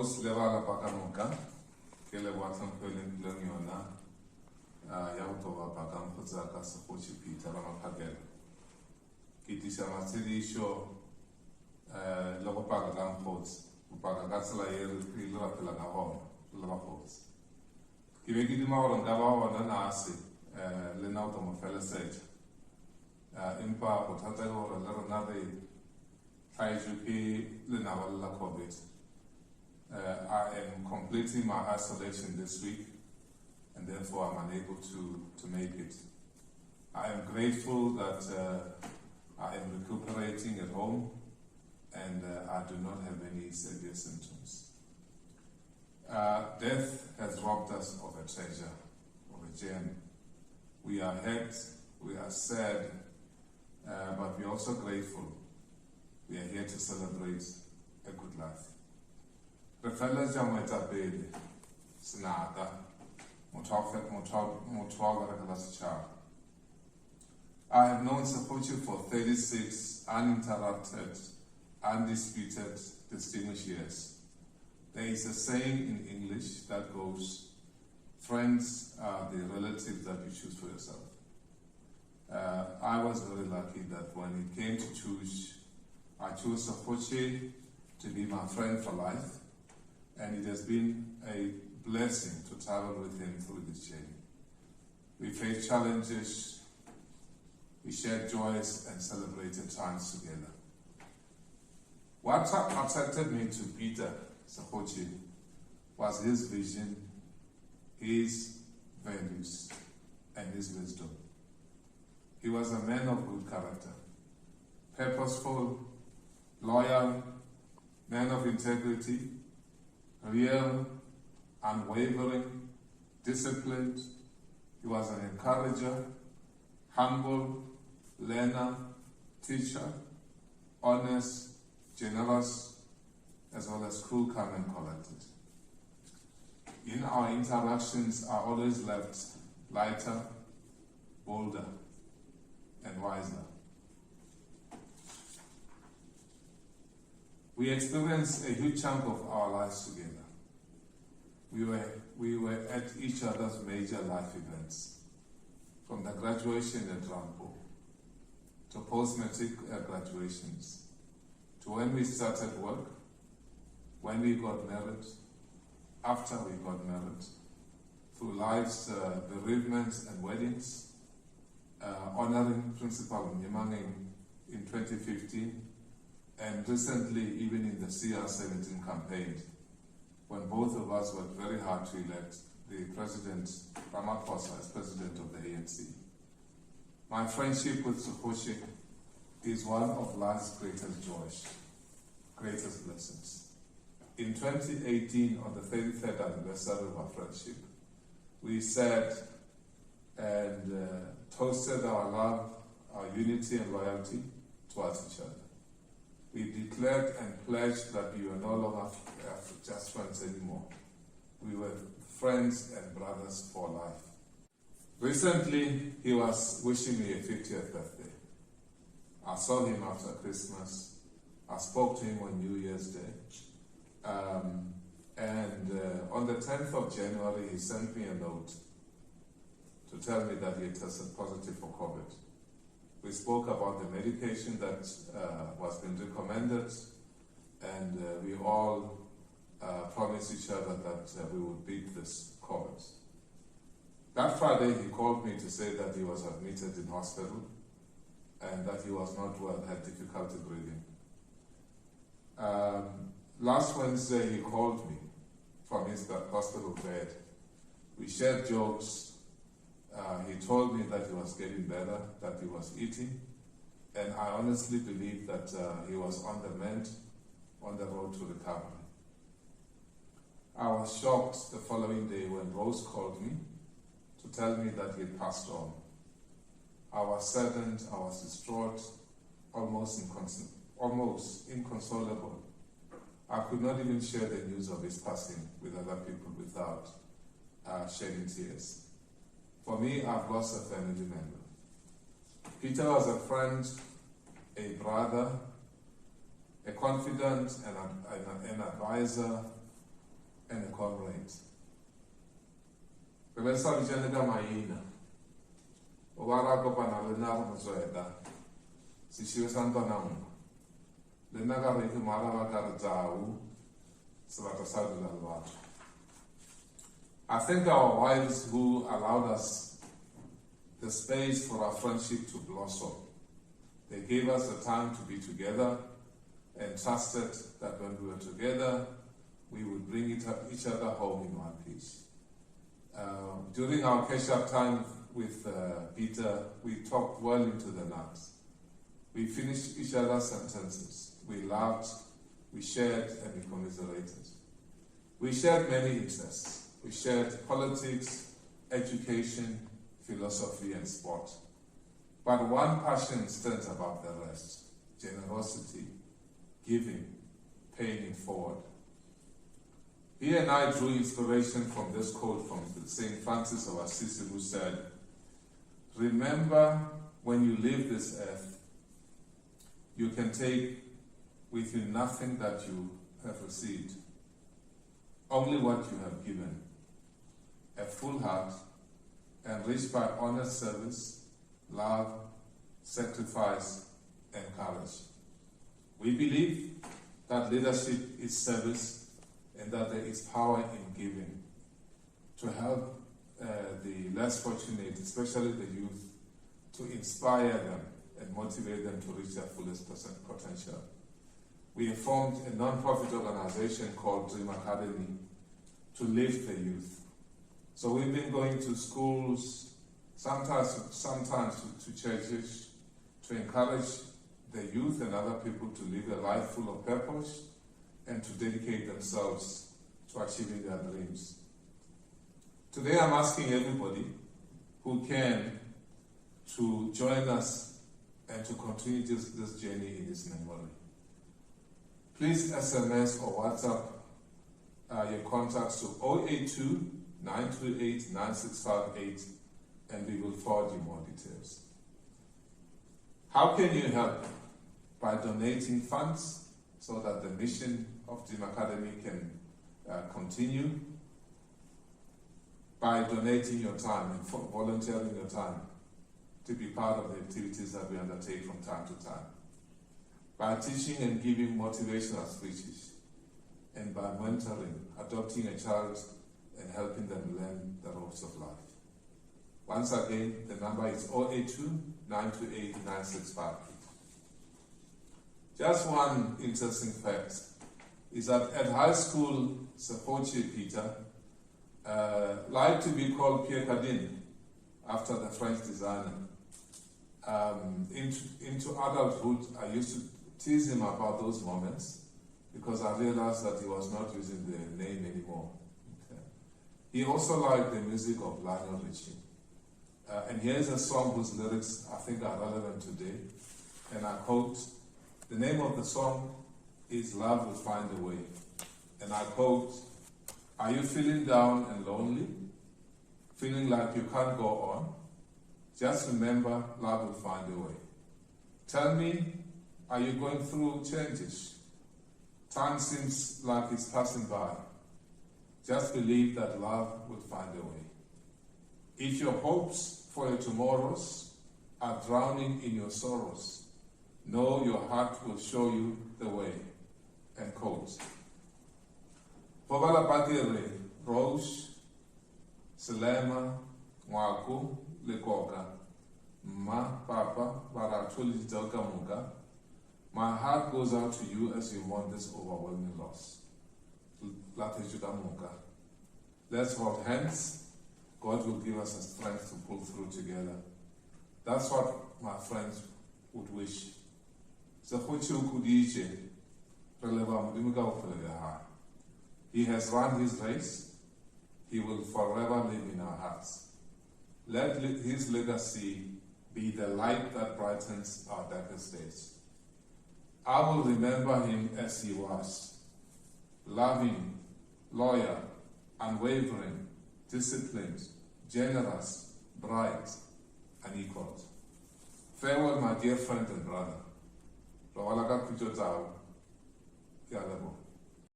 Rose levala pakamoka, kele watan kweleng yona, yautova pakam kutsaka sakochi Peter Ramaphakela. Kitisha matsidisho, logo pakam pots, upakatsala yeri pilra pelagahom, lava pots. Kiveki di mauro ngava wana nasi, lenauto mafela sage. Impa potata ora lero nave, Kaijuki lenawala COVID. I am completing my isolation this week, and therefore I'm unable to make it. I am grateful that I am recuperating at home, and I do not have any severe symptoms. Death has robbed us of a treasure, of a gem. We are hurt, we are sad, but we are also grateful. We are here to celebrate a good life. Refela jameta bele, snada, I have known Sapochi for 36 uninterrupted, undisputed, distinguished years. There is a saying in English that goes, friends are the relatives that you choose for yourself. I was very lucky that when it came to choose, I chose Sapochi to be my friend for life, and it has been a blessing to travel with him through this journey. We faced challenges, we shared joys and celebrated times together. What attracted me to Peter Sapochi was his vision, his values, and his wisdom. He was a man of good character, purposeful, loyal, man of integrity, real, unwavering, disciplined. He was an encourager, humble, learner, teacher, honest, generous, as well as cool, calm, and collected. In our interactions, I always left lighter, bolder, and wiser. We experienced a huge chunk of our lives together. We were at each other's major life events, from the graduation at Rampo, to post-matric graduations, to when we started work, when we got married, after we got married, through life's bereavements and weddings, honoring Principal Mnyemangeng in 2015, and recently even in the CR17 campaign, when both of us worked very hard to elect the President Ramaphosa as President of the ANC. My friendship with Sapochi is one of life's greatest joys, greatest blessings. In 2018, on the 33rd anniversary of our friendship, we sat and toasted our love, our unity and loyalty towards each other. We declared and pledged that we were no longer just friends anymore. We were friends and brothers for life. Recently, he was wishing me a 50th birthday. I saw him after Christmas. I spoke to him on New Year's Day. And on the 10th of January, he sent me a note to tell me that he had tested positive for COVID. We spoke about the medication that was being recommended, and we all promised each other that we would beat this COVID. That Friday, he called me to say that he was admitted in hospital and that he was not well, had difficulty breathing. Last Wednesday, he called me from his hospital bed. We shared jokes. He told me that he was getting better, that he was eating, and I honestly believe that he was on the mend, on the road to recovery. I was shocked the following day when Rose called me to tell me that he had passed on. I was saddened, I was distraught, almost inconsolable. I could not even share the news of his passing with other people without shedding tears. For me, I've lost a family member. Peter was a friend, a brother, a confidant, an advisor, and a comrade. Remesa Vijanega Maina, Ovara Kopana Lena Mazoeda, Sishu Santanam, Lenaga Mara Karzau, Savata Sadalva. I thank our wives who allowed us the space for our friendship to blossom. They gave us the time to be together and trusted that when we were together, we would bring each other home in one piece. During our catch-up time with Peter, we talked well into the night. We finished each other's sentences. We laughed, we shared, and we commiserated. We shared many interests. We shared politics, education, philosophy, and sport. But one passion stands above the rest: generosity, giving, paying it forward. He and I drew inspiration from this quote from St. Francis of Assisi, who said, "Remember, when you leave this earth, you can take with you nothing that you have received, only what you have given. A full heart, enriched by honest service, love, sacrifice, and courage." We believe that leadership is service and that there is power in giving to help the less fortunate, especially the youth, to inspire them and motivate them to reach their fullest potential. We have formed a non-profit organization called Dream Academy to lift the youth. So we've been going to schools, sometimes to churches, to encourage the youth and other people to live a life full of purpose and to dedicate themselves to achieving their dreams. Today I'm asking everybody who can to join us and to continue this journey in His memory. Please SMS or WhatsApp your contacts to 082 928 9658 and we will forward you more details. How can you help? By donating funds so that the mission of Dream Academy can continue, by donating your time and volunteering your time to be part of the activities that we undertake from time to time, by teaching and giving motivational speeches, and by mentoring, adopting a child and helping them learn the ropes of life. Once again, the number is 082 928 9658. Just one interesting fact is that at high school, Sepoche Peter liked to be called Pierre Cardin after the French designer. Into adulthood, I used to tease him about those moments because I realized that he was not using the name anymore. Okay. He also liked the music of Lionel Richie. And here's a song whose lyrics I think are relevant today. And I quote, the name of the song is Love Will Find a Way. And I quote, "Are you feeling down and lonely? Feeling like you can't go on? Just remember, love will find a way. Tell me, are you going through changes? Time seems like it's passing by. Just believe that love will find a way. If your hopes for your tomorrows are drowning in your sorrows, know your heart will show you the way." End quote. Povala Patire, Rose, Selema, Mwaku, Lekoka, Ma, Papa, Baratuli Muka. My heart goes out to you as you mourn this overwhelming loss. Muka. Let's hold hands. God will give us the strength to pull through together. That's what my friends would wish. He has run his race. He will forever live in our hearts. Let his legacy be the light that brightens our darkest days. I will remember him as he was, loving, loyal, unwavering, disciplined, generous, bright, and equal. Farewell, my dear friend and brother.